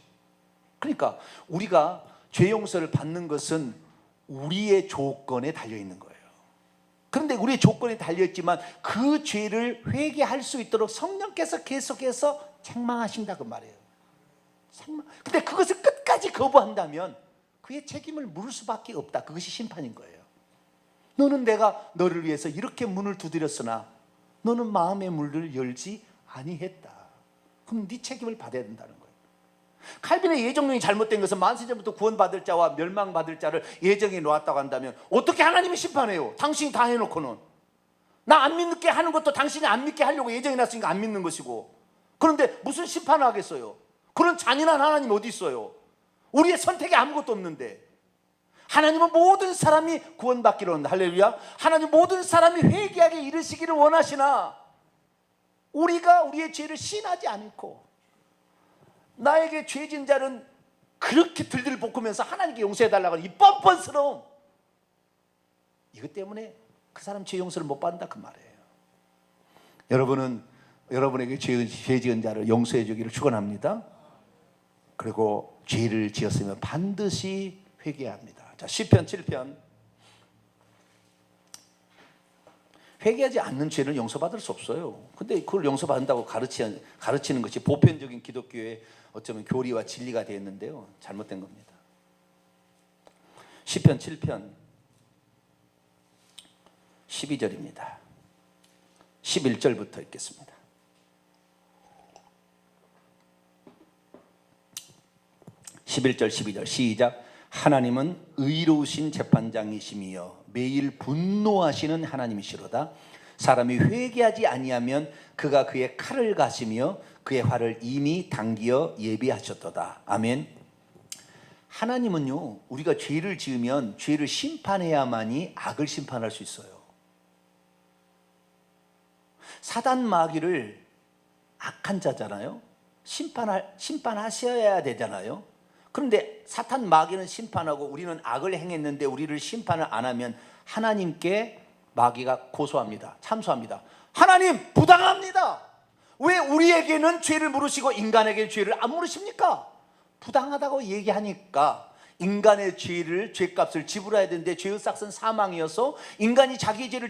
S1: 그러니까 우리가 죄 용서를 받는 것은 우리의 조건에 달려있는 거예요. 그런데 우리의 조건에 달려있지만 그 죄를 회개할 수 있도록 성령께서 계속해서 책망하신다 그 말이에요. 근데 그것을 끝까지 거부한다면 그의 책임을 물을 수밖에 없다. 그것이 심판인 거예요. 너는 내가 너를 위해서 이렇게 문을 두드렸으나 너는 마음의 문을 열지 아니했다. 그럼 네 책임을 받아야 된다는 거예요. 칼빈의 예정론이 잘못된 것은 만세전부터 구원받을 자와 멸망받을 자를 예정해 놓았다고 한다면 어떻게 하나님이 심판해요? 당신이 다 해놓고는. 나 안 믿게 하는 것도 당신이 안 믿게 하려고 예정해 놨으니까 안 믿는 것이고. 그런데 무슨 심판을 하겠어요? 그런 잔인한 하나님 어디 있어요? 우리의 선택에 아무것도 없는데. 하나님은 모든 사람이 구원받기를 원한다. 할렐루야. 하나님 모든 사람이 회개하게 이르시기를 원하시나 우리가 우리의 죄를 시인하지 않고 나에게 죄진 자는 그렇게 들들 볶으면서 하나님께 용서해달라고 하는 이 뻔뻔스러움, 이것 때문에 그 사람 죄 용서를 못 받는다 그 말이에요. 여러분은 여러분에게 죄 지은 자를 용서해 주기를 축원합니다. 그리고 죄를 지었으면 반드시 회개해야 합니다. 자, 시편 7편. 회개하지 않는 죄는 용서받을 수 없어요. 근데 그걸 용서받는다고 가르치는 것이 보편적인 기독교의 어쩌면 교리와 진리가 되었는데요, 잘못된 겁니다. 시편 7편 12절입니다. 11절부터 읽겠습니다. (11절) (12절) 시작. 하나님은 의로우신 재판장이시며 매일 분노하시는 하나님이시로다. 사람이 회개하지 아니하면 그가 그의 칼을 가시며 그의 활을 이미 당기어 예비하셨도다. 아멘. 하나님은요, 우리가 죄를 지으면 죄를 심판해야만이 악을 심판할 수 있어요. 사단 마귀를 악한 자잖아요. 심판하셔야 되잖아요. 그런데 사탄 마귀는 심판하고 우리는 악을 행했는데 우리를 심판을 안 하면 하나님께 마귀가 고소합니다. 참소합니다. 하나님 부당합니다. 왜 우리에게는 죄를 물으시고 인간에게는 죄를 안 물으십니까? 부당하다고 얘기하니까 인간의 죄값을 지불해야 되는데 죄의 삭은 사망이어서 인간이 자기 죄로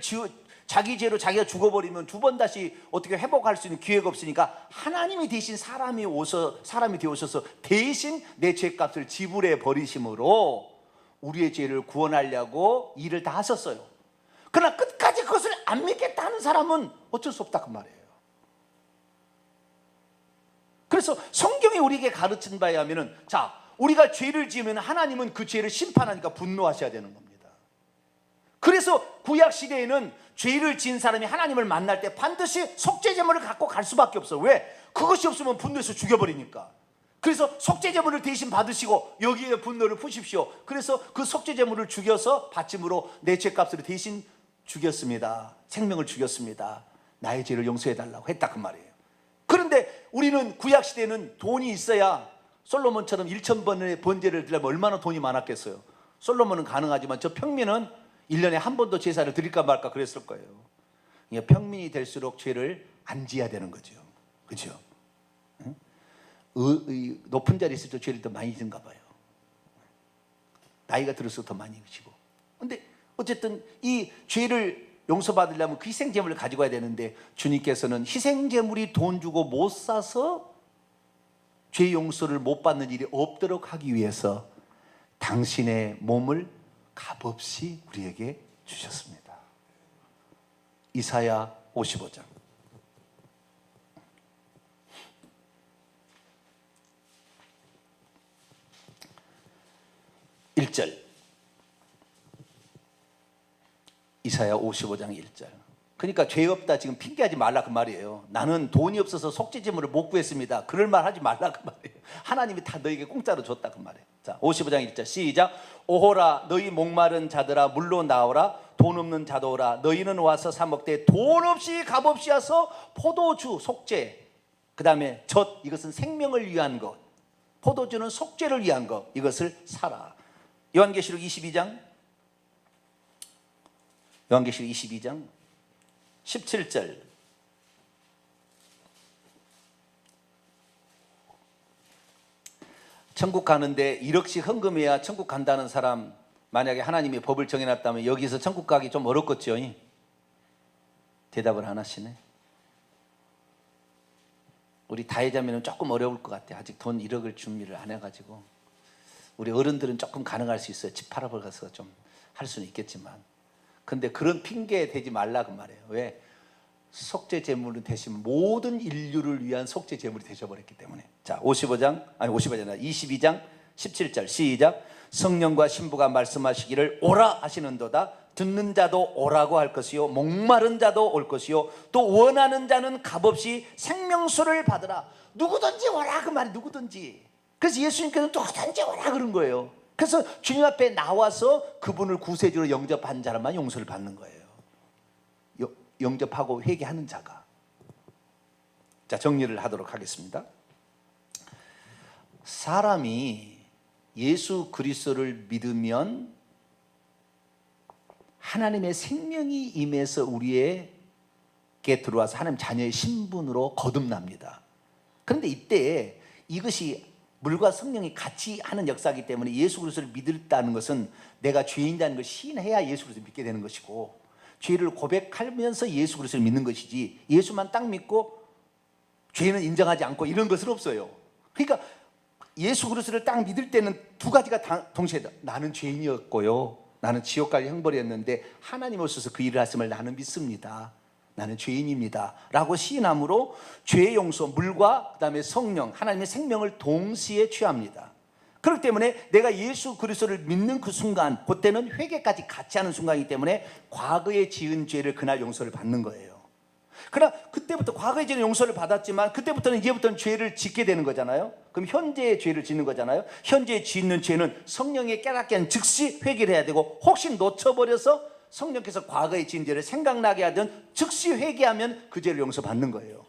S1: 자기가 죽어버리면 두 번 다시 어떻게 회복할 수 있는 기회가 없으니까 하나님이 대신 사람이 되어셔서 대신 내 죄값을 지불해 버리심으로 우리의 죄를 구원하려고 일을 다 하셨어요. 그러나 끝까지 그것을 안 믿겠다 하는 사람은 어쩔 수 없다 그 말이에요. 그래서 성경이 우리에게 가르친 바에 하면은, 자, 우리가 죄를 지으면 하나님은 그 죄를 심판하니까 분노하셔야 되는 겁니다. 그래서 구약 시대에는 죄를 지은 사람이 하나님을 만날 때 반드시 속죄제물을 갖고 갈 수밖에 없어요. 왜? 그것이 없으면 분노해서 죽여버리니까. 그래서 속죄제물을 대신 받으시고 여기에 분노를 푸십시오. 그래서 그 속죄제물을 죽여서 받침으로 내 죄값을 대신 죽였습니다. 생명을 죽였습니다. 나의 죄를 용서해달라고 했다 그 말이에요. 그런데 우리는 구약 시대는 돈이 있어야, 솔로몬처럼 1,000번의 번제를 드리려면 얼마나 돈이 많았겠어요. 솔로몬은 가능하지만 저 평민은 1년에 한 번도 제사를 드릴까 말까 그랬을 거예요. 평민이 될수록 죄를 안 지어야 되는 거죠. 그렇죠? 높은 자리에 있을 때 죄를 더 많이 짓는가 봐요. 나이가 들어서 더 많이 지고. 근데 어쨌든 이 죄를 용서받으려면 그 희생제물을 가지고 와야 되는데, 주님께서는 희생제물이 돈 주고 못 사서 죄 용서를 못 받는 일이 없도록 하기 위해서 당신의 몸을 값없이 우리에게 주셨습니다. 이사야 55장 1절. 이사야 이사야 55장 1절. 그러니까 죄 없다 지금 핑계하지 말라 그 말이에요. 나는 돈이 없어서 속죄제물을 못 구했습니다. 그럴 말 하지 말라 그 말이에요. 하나님이 다 너에게 공짜로 줬다 그 말이에요. 자, 55장 1절 시작. 오호라 너희 목마른 자들아 물로 나오라. 돈 없는 자도 오라. 너희는 와서 사 먹되 돈 없이 값 없이 와서 포도주 속죄, 그 다음에 젖, 이것은 생명을 위한 것, 포도주는 속죄를 위한 것, 이것을 사라. 요한계시록 22장 17절. 천국 가는데 1억씩 헌금해야 천국 간다는 사람, 만약에 하나님이 법을 정해놨다면 여기서 천국 가기 좀 어렵겠죠? 대답을 안 하시네. 우리 다혜자매는 조금 어려울 것 같아. 아직 돈 1억을 준비를 안 해가지고. 우리 어른들은 조금 가능할 수 있어요. 집 팔아버려서 좀 할 수는 있겠지만. 근데 그런 핑계 대지 말라 그 말이에요. 왜? 속죄 제물은 대신 모든 인류를 위한 속죄 제물이 되셔버렸기 때문에. 자, 22장 17절 시작. 성령과 신부가 말씀하시기를 오라 하시는도다. 듣는 자도 오라고 할 것이요 목마른 자도 올 것이요 또 원하는 자는 값없이 생명수를 받으라. 누구든지 오라 그 말이, 누구든지. 그래서 예수님께서는 누구든지 오라 그런 거예요. 그래서 주님 앞에 나와서 그분을 구세주로 영접한 사람만 용서를 받는 거예요. 영접하고 회개하는 자가. 자, 정리를 하도록 하겠습니다. 사람이 예수 그리스도를 믿으면 하나님의 생명이 임해서 우리에게 들어와서 하나님 자녀의 신분으로 거듭납니다. 그런데 이때 이것이 물과 성령이 같이 하는 역사이기 때문에 예수 그리스도를 믿었다는 것은 내가 죄인이라는 걸 시인해야 예수 그리스도를 믿게 되는 것이고, 죄를 고백하면서 예수 그리스도를 믿는 것이지 예수만 딱 믿고 죄는 인정하지 않고 이런 것은 없어요. 그러니까 예수 그리스도를 딱 믿을 때는 두 가지가 동시에, 나는 죄인이었고요, 나는 지옥 갈 형벌이었는데 하나님 오셔서 그 일을 하심을 나는 믿습니다, 나는 죄인입니다 라고 시인함으로 죄의 용서, 물과 그 다음에 성령, 하나님의 생명을 동시에 취합니다. 그렇기 때문에 내가 예수 그리스도를 믿는 그 순간, 그때는 회개까지 같이 하는 순간이기 때문에 과거에 지은 죄를 그날 용서를 받는 거예요. 그러나 그때부터 과거의 죄는 용서를 받았지만 그때부터는 이제부터는 죄를 짓게 되는 거잖아요. 그럼 현재의 죄를 짓는 거잖아요. 현재에 짓는 죄는 성령의 깨닫게 한 즉시 회개를 해야 되고, 혹시 놓쳐버려서 성령께서 과거에 지은 죄를 생각나게 하든 즉시 회개하면 그 죄를 용서받는 거예요.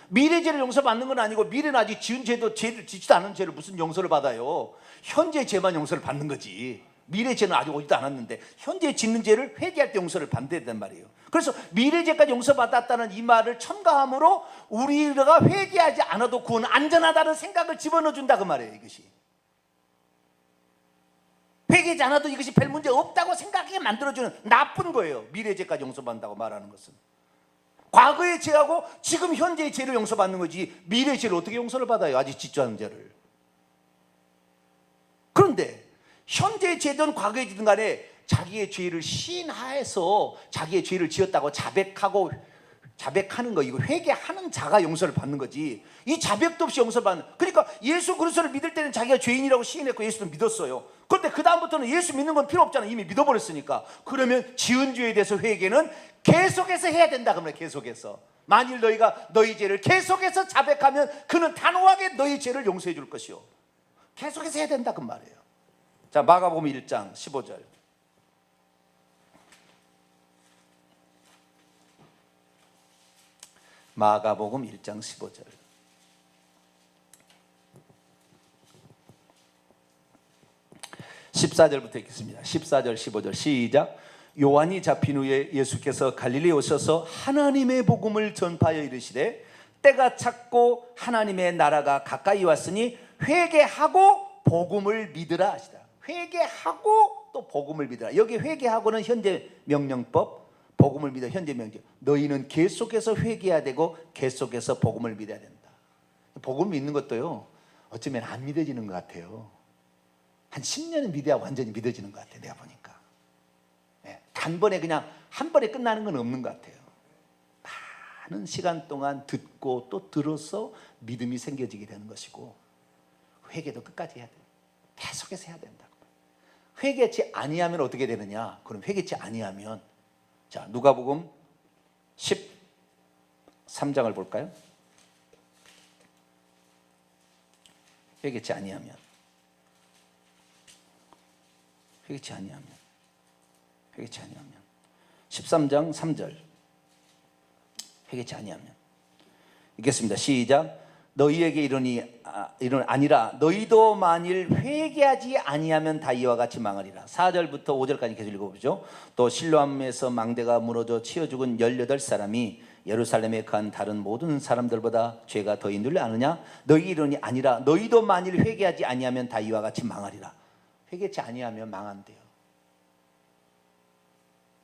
S1: 미래 죄를 용서받는 건 아니고, 미래는 아직 지은 죄도 죄를 짓지도 않은 죄를 무슨 용서를 받아요. 현재 죄만 용서를 받는 거지. 미래 죄는 아직 오지도 않았는데 현재 짓는 죄를 회개할 때 용서를 받아야 된단 말이에요. 그래서 미래 죄까지 용서받았다는 이 말을 첨가함으로 우리가 회개하지 않아도 구원은 안전하다는 생각을 집어넣어 준다 그 말이에요. 이것이 회개하지 않아도 이것이 별 문제 없다고 생각하게 만들어주는 나쁜 거예요. 미래 죄까지 용서받는다고 말하는 것은 과거의 죄하고 지금 현재의 죄를 용서받는 거지, 미래의 죄를 어떻게 용서를 받아요? 아직 짓지 않은 죄를. 그런데 현재의 죄든 과거의 죄든 간에 자기의 죄를 시인하에서 자기의 죄를 지었다고 자백하는 거, 이거 회개하는 자가 용서를 받는 거지, 이 자백도 없이 용서를 받는. 그러니까 예수 그리스도를 믿을 때는 자기가 죄인이라고 시인했고 예수를 믿었어요. 그런데 그 다음부터는 예수 믿는 건 필요 없잖아. 이미 믿어버렸으니까. 그러면 지은 죄에 대해서 회개는 계속해서 해야 된다. 그러면 계속해서, 만일 너희가 너희 죄를 계속해서 자백하면 그는 단호하게 너희 죄를 용서해 줄 것이요. 계속해서 해야 된다 그 말이에요. 자, 마가복음 1장 15절. 마가복음 1장 15절. 14절부터 읽겠습니다. 14절 15절 시작. 요한이 잡힌 후에 예수께서 갈릴리에 오셔서 하나님의 복음을 전파하여 이르시되 때가 찼고 하나님의 나라가 가까이 왔으니 회개하고 복음을 믿으라 하시다. 회개하고 또 복음을 믿으라. 여기 회개하고는 현재 명령법, 복음을 믿어 현재 명령. 너희는 계속해서 회개해야 되고 계속해서 복음을 믿어야 된다. 복음 믿는 것도요, 어쩌면 안 믿어지는 것 같아요. 한 10년은 믿어야 완전히 믿어지는 것 같아요. 내가 보니까 단번에 그냥 한 번에 끝나는 건 없는 것 같아요. 많은 시간 동안 듣고 또 들어서 믿음이 생겨지게 되는 것이고, 회개도 끝까지 해야 돼요. 계속해서 해야 된다. 회개치 아니하면 어떻게 되느냐? 그럼 회개치 아니하면 자, 누가복음 13장을 볼까요? 회개치 아니하면 13장 3절 회개치 아니하면 읽겠습니다. 시작. 너희에게 이르니 아니라 너희도 만일 회개하지 아니하면 다 이와 같이 망하리라. 4절부터 5절까지 계속 읽어보죠. 또 실로암에서 망대가 무너져 치어 죽은 18사람이 예루살렘에 간 다른 모든 사람들보다 죄가 더 있느냐 아느냐. 너희 이르니 아니라 너희도 만일 회개하지 아니하면 다 이와 같이 망하리라. 회개치 아니하면 망한대요.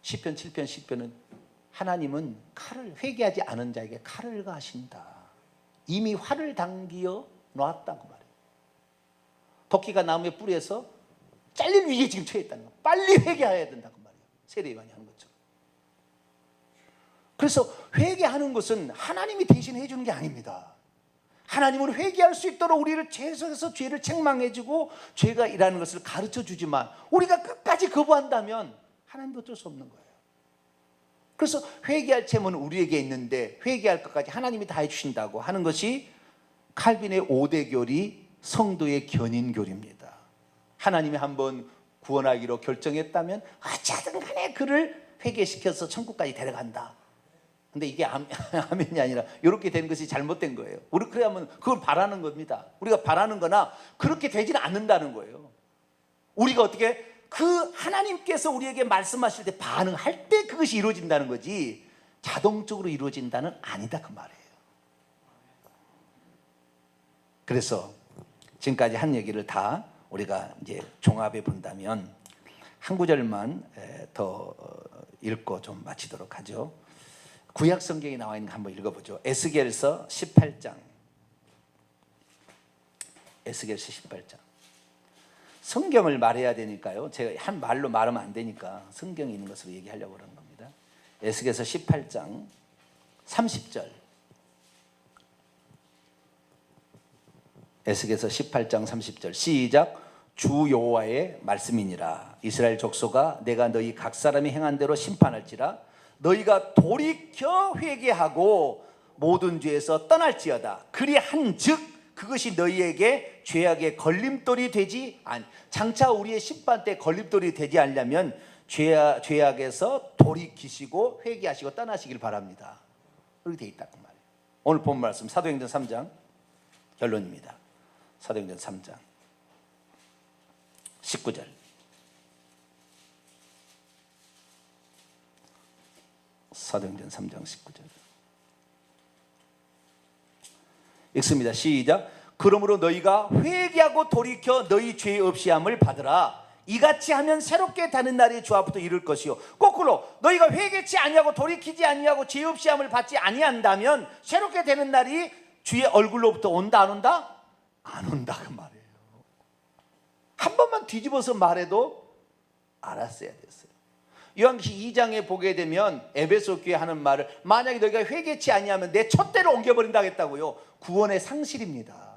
S1: 시편 7편 10편은 하나님은 칼을 회개하지 않은 자에게 칼을 가하신다. 이미 활을 당기어 놨다고 말해요. 도끼가 나무의 뿌리에서 잘릴 위기에 지금 처해 있다는 거예요. 빨리 회개해야 된다고 말해요. 세례요한이 하는 것처럼. 그래서 회개하는 것은 하나님이 대신 해주는 게 아닙니다. 하나님은 회개할 수 있도록 우리를 계속해서 죄를 책망해주고 죄가 일하는 것을 가르쳐주지만 우리가 끝까지 거부한다면 하나님도 어쩔 수 없는 거예요. 그래서 회개할 채무는 우리에게 있는데 회개할 것까지 하나님이 다 해주신다고 하는 것이 칼빈의 5대 교리 성도의 견인교리입니다. 하나님이 한번 구원하기로 결정했다면 어찌하든 간에 그를 회개시켜서 천국까지 데려간다. 근데 이게 아멘이 아니라 이렇게 되는 것이 잘못된 거예요. 우리 그래야면 그걸 바라는 겁니다. 우리가 바라는 거나 그렇게 되지는 않는다는 거예요. 우리가 어떻게 그 하나님께서 우리에게 말씀하실 때 반응할 때 그것이 이루어진다는 거지 자동적으로 이루어진다는 아니다 그 말이에요. 그래서 지금까지 한 얘기를 다 우리가 이제 종합해 본다면 한 구절만 더 읽고 좀 마치도록 하죠. 구약 성경에 나와 있는 거 한번 읽어보죠. 에스겔서 18장. 에스겔서 18장. 성경을 말해야 되니까요. 제가 한 말로 말하면 안 되니까 성경에 있는 것으로 얘기하려고 그러는 겁니다. 에스겔서 18장 30절. 에스겔서 18장 30절. 시작. 주 여호와의 말씀이니라. 이스라엘 족속아 내가 너희 각 사람이 행한 대로 심판할지라. 너희가 돌이켜 회개하고 모든 죄에서 떠날지어다. 그리한즉 그것이 너희에게 죄악의 걸림돌이 되지 장차 우리의 심판 때 걸림돌이 되지 않으려면 죄악에서 돌이키시고 회개하시고 떠나시길 바랍니다. 그렇게 되어 있다고 말이에요. 오늘 본 말씀 사도행전 3장 결론입니다. 사도행전 3장 19절. 사도행전 3장 19절 읽습니다. 시작. 그러므로 너희가 회개하고 돌이켜 너희 죄 없이 함을 받으라. 이같이 하면 새롭게 다는 날이 주 앞부터 이룰 것이요 거꾸로 너희가 회개치 아니하고 돌이키지 아니하고 죄 없이 함을 받지 아니한다면 새롭게 되는 날이 주의 얼굴로부터 온다 안 온다? 안 온다 그 말이에요. 한 번만 뒤집어서 말해도 알았어야 됐어요. 요한계시 2장에 보게 되면 에베소 교회 하는 말을 만약에 너희가 회개치 아니하면 내 촛대를 옮겨버린다 했다고요. 구원의 상실입니다.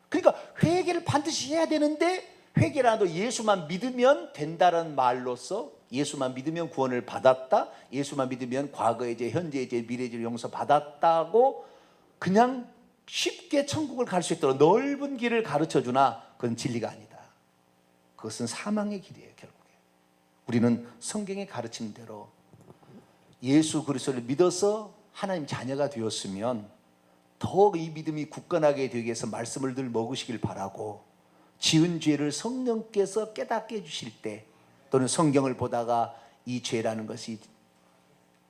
S1: 그러니까 회개를 반드시 해야 되는데 회개라도 예수만 믿으면 된다는 말로서 예수만 믿으면 구원을 받았다, 예수만 믿으면 과거의 죄, 현재의 죄, 미래의 죄를 용서받았다고 그냥 쉽게 천국을 갈 수 있도록 넓은 길을 가르쳐주나 그건 진리가 아니다. 그것은 사망의 길이에요. 결국에 우리는 성경의 가르침 대로 예수 그리스도를 믿어서 하나님 자녀가 되었으면 더욱 이 믿음이 굳건하게 되기 위해서 말씀을 늘 먹으시길 바라고 지은 죄를 성령께서 깨닫게 해주실 때 또는 성경을 보다가 이 죄라는 것이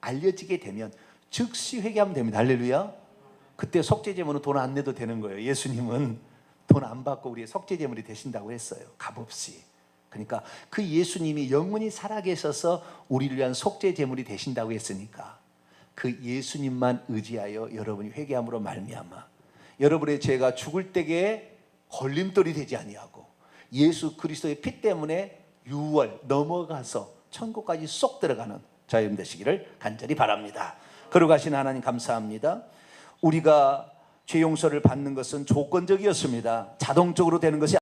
S1: 알려지게 되면 즉시 회개하면 됩니다. 할렐루야. 그때 속죄제물은 돈 안 내도 되는 거예요. 예수님은 돈 안 받고 우리의 속죄제물이 되신다고 했어요. 값없이. 그러니까 그 예수님이 영원히 살아계셔서 우리를 위한 속죄제물이 되신다고 했으니까 그 예수님만 의지하여 여러분이 회개함으로 말미암아 여러분의 죄가 죽을 때에 걸림돌이 되지 아니하고 예수 그리스도의 피 때문에 유월 넘어가서 천국까지 쏙 들어가는 자 여러분 되시기를 간절히 바랍니다. 거룩하신 하나님 감사합니다. 우리가 죄 용서를 받는 것은 조건적이었습니다. 자동적으로 되는 것이